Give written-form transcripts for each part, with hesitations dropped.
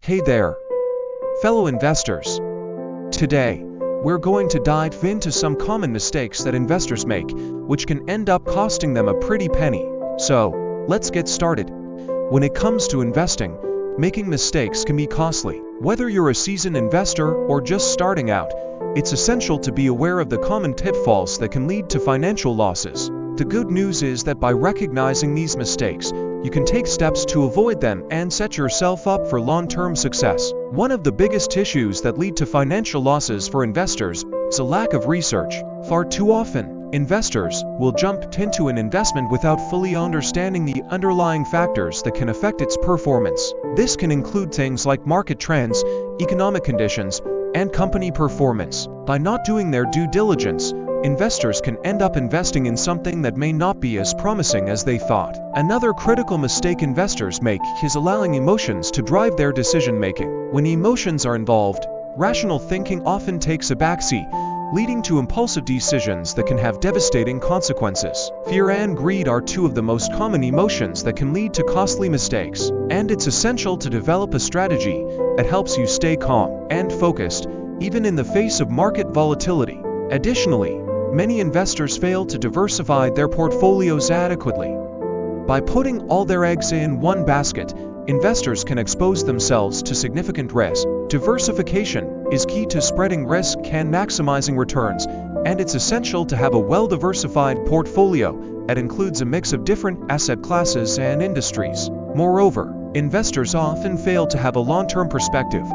Hey there, fellow investors. Today, we're going to dive into some common mistakes that investors make, which can end up costing them a pretty penny. So, let's get started. When it comes to investing, making mistakes can be costly. Whether you're a seasoned investor or just starting out, it's essential to be aware of the common pitfalls that can lead to financial losses. The good news is that by recognizing these mistakes, you can take steps to avoid them and set yourself up for long-term success. One of the biggest issues that lead to financial losses for investors is a lack of research. Far too often, investors will jump into an investment without fully understanding the underlying factors that can affect its performance. This can include things like market trends, economic conditions, and company performance. By not doing their due diligence, investors can end up investing in something that may not be as promising as they thought. Another critical mistake investors make is allowing emotions to drive their decision-making. When emotions are involved, rational thinking often takes a backseat, leading to impulsive decisions that can have devastating consequences. Fear and greed are two of the most common emotions that can lead to costly mistakes, and it's essential to develop a strategy that helps you stay calm and focused, even in the face of market volatility. Additionally, many investors fail to diversify their portfolios adequately. By putting all their eggs in one basket, investors can expose themselves to significant risk. Diversification is key to spreading risk and maximizing returns, and it's essential to have a well-diversified portfolio that includes a mix of different asset classes and industries. Moreover, investors often fail to have a long-term perspective.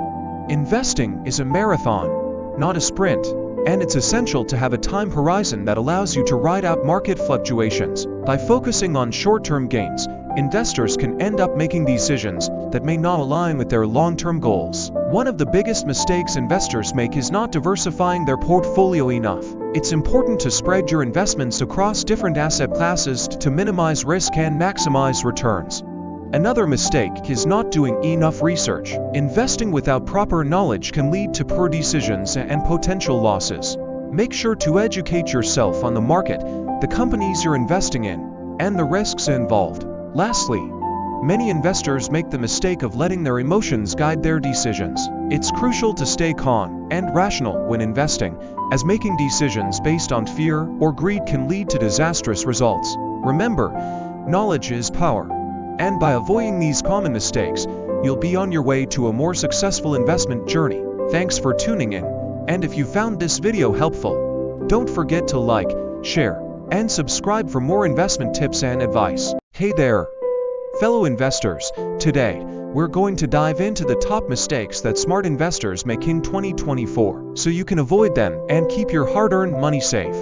Investing is a marathon, not a sprint, and it's essential to have a time horizon that allows you to ride out market fluctuations. By focusing on short-term gains, investors can end up making decisions that may not align with their long-term goals. One of the biggest mistakes investors make is not diversifying their portfolio enough. It's important to spread your investments across different asset classes to minimize risk and maximize returns. Another mistake is not doing enough research. Investing without proper knowledge can lead to poor decisions and potential losses. Make sure to educate yourself on the market, the companies you're investing in, and the risks involved. Lastly, many investors make the mistake of letting their emotions guide their decisions. It's crucial to stay calm and rational when investing, as making decisions based on fear or greed can lead to disastrous results. Remember, knowledge is power. And by avoiding these common mistakes, you'll be on your way to a more successful investment journey. Thanks for tuning in, and if you found this video helpful, don't forget to like, share, and subscribe for more investment tips and advice. Hey there, fellow investors. Today, we're going to dive into the top mistakes that smart investors make in 2024, so you can avoid them and keep your hard-earned money safe.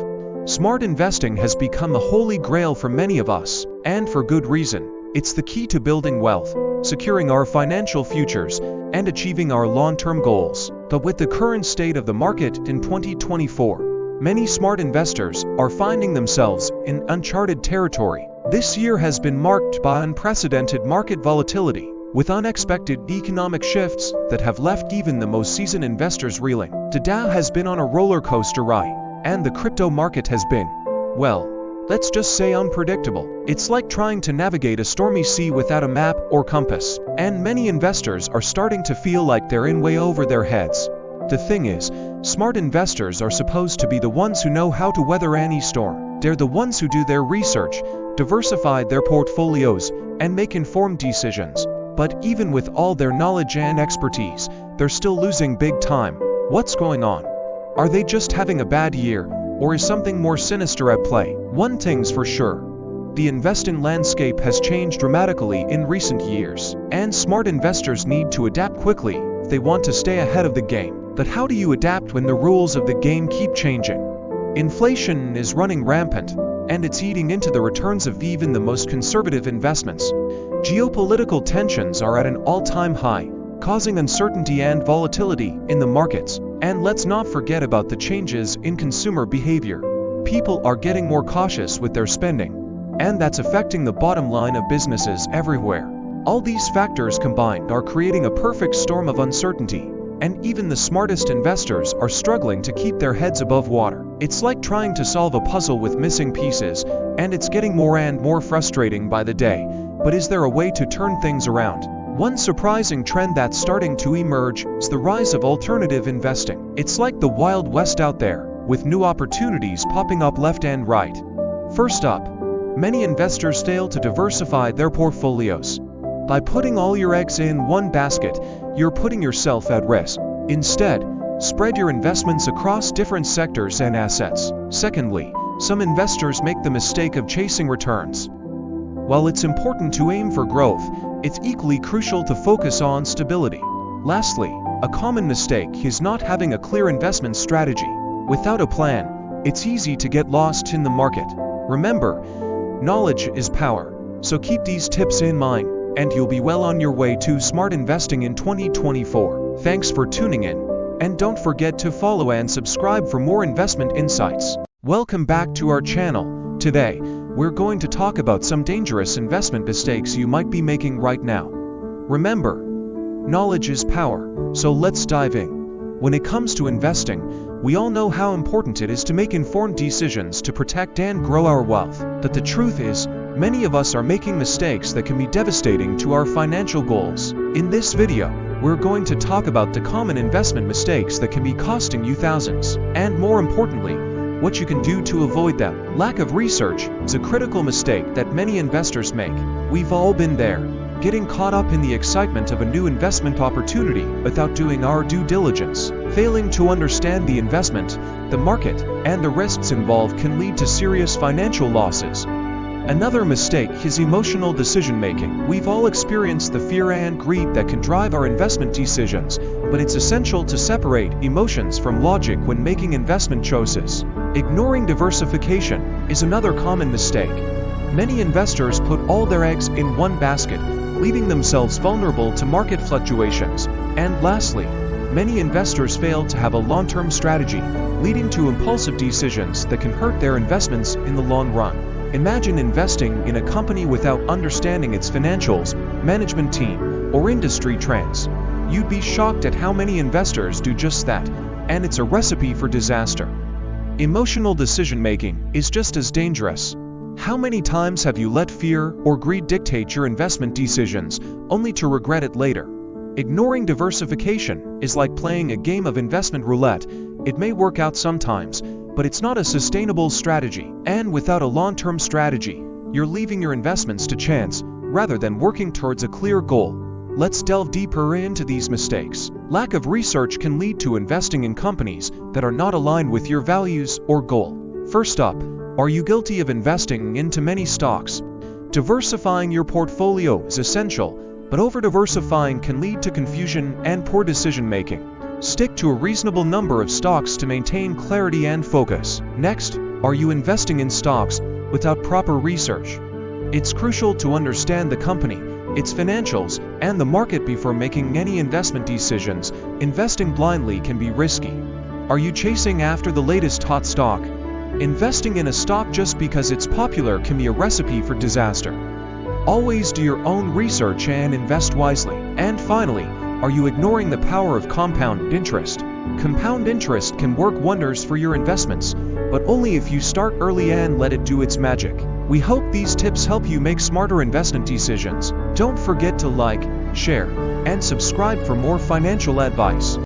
Smart investing has become a holy grail for many of us, and for good reason. It's the key to building wealth, securing our financial futures, and achieving our long-term goals. But with the current state of the market in 2024, many smart investors are finding themselves in uncharted territory. This year has been marked by unprecedented market volatility, with unexpected economic shifts that have left even the most seasoned investors reeling. The Dow has been on a roller coaster ride, and the crypto market has been, well, let's just say unpredictable. It's like trying to navigate a stormy sea without a map or compass, and many investors are starting to feel like they're in way over their heads. The thing is, smart investors are supposed to be the ones who know how to weather any storm. They're the ones who do their research, diversify their portfolios, and make informed decisions. But even with all their knowledge and expertise, they're still losing big time. What's going on? Are they just having a bad year? Or is something more sinister at play? One thing's for sure, the investing landscape has changed dramatically in recent years, and smart investors need to adapt quickly if they want to stay ahead of the game. But how do you adapt when the rules of the game keep changing? Inflation is running rampant, and it's eating into the returns of even the most conservative investments. Geopolitical tensions are at an all-time high, causing uncertainty and volatility in the markets. And let's not forget about the changes in consumer behavior. People are getting more cautious with their spending, and that's affecting the bottom line of businesses everywhere. All these factors combined are creating a perfect storm of uncertainty, and even the smartest investors are struggling to keep their heads above water. It's like trying to solve a puzzle with missing pieces, and it's getting more and more frustrating by the day. But is there a way to turn things around? One surprising trend that's starting to emerge is the rise of alternative investing. It's like the Wild West out there, with new opportunities popping up left and right. First up, many investors fail to diversify their portfolios. By putting all your eggs in one basket, you're putting yourself at risk. Instead, spread your investments across different sectors and assets. Secondly, some investors make the mistake of chasing returns. While it's important to aim for growth, it's equally crucial to focus on stability. Lastly, a common mistake is not having a clear investment strategy. Without a plan, it's easy to get lost in the market. Remember, knowledge is power, so keep these tips in mind, and you'll be well on your way to smart investing in 2024. Thanks for tuning in, and don't forget to follow and subscribe for more investment insights. Welcome back to our channel. Today, we're going to talk about some dangerous investment mistakes you might be making right now. Remember, knowledge is power, so let's dive in. When it comes to investing, we all know how important it is to make informed decisions to protect and grow our wealth. But the truth is, many of us are making mistakes that can be devastating to our financial goals. In this video, we're going to talk about the common investment mistakes that can be costing you thousands, and more importantly, what you can do to avoid them. Lack of research is a critical mistake that many investors make. We've all been there, getting caught up in the excitement of a new investment opportunity without doing our due diligence. Failing to understand the investment, the market, and the risks involved can lead to serious financial losses. Another mistake is emotional decision-making. We've all experienced the fear and greed that can drive our investment decisions, but it's essential to separate emotions from logic when making investment choices. Ignoring diversification is another common mistake. Many investors put all their eggs in one basket, leaving themselves vulnerable to market fluctuations. And lastly, many investors fail to have a long-term strategy, leading to impulsive decisions that can hurt their investments in the long run. Imagine investing in a company without understanding its financials, management team, or industry trends. You'd be shocked at how many investors do just that, and it's a recipe for disaster. Emotional decision-making is just as dangerous. How many times have you let fear or greed dictate your investment decisions, only to regret it later? Ignoring diversification is like playing a game of investment roulette. It may work out sometimes, but it's not a sustainable strategy. And without a long-term strategy, you're leaving your investments to chance, rather than working towards a clear goal. Let's delve deeper into these mistakes. Lack of research can lead to investing in companies that are not aligned with your values or goal. First up, are you guilty of investing into many stocks? Diversifying your portfolio is essential, but over-diversifying can lead to confusion and poor decision-making. Stick to a reasonable number of stocks to maintain clarity and focus. Next, are you investing in stocks without proper research? It's crucial to understand the company, its financials, and the market before making any investment decisions. Investing blindly can be risky. Are you chasing after the latest hot stock? Investing in a stock just because it's popular can be a recipe for disaster. Always do your own research and invest wisely. And finally, are you ignoring the power of compound interest? Compound interest can work wonders for your investments, but only if you start early and let it do its magic. We hope these tips help you make smarter investment decisions. Don't forget to like, share, and subscribe for more financial advice.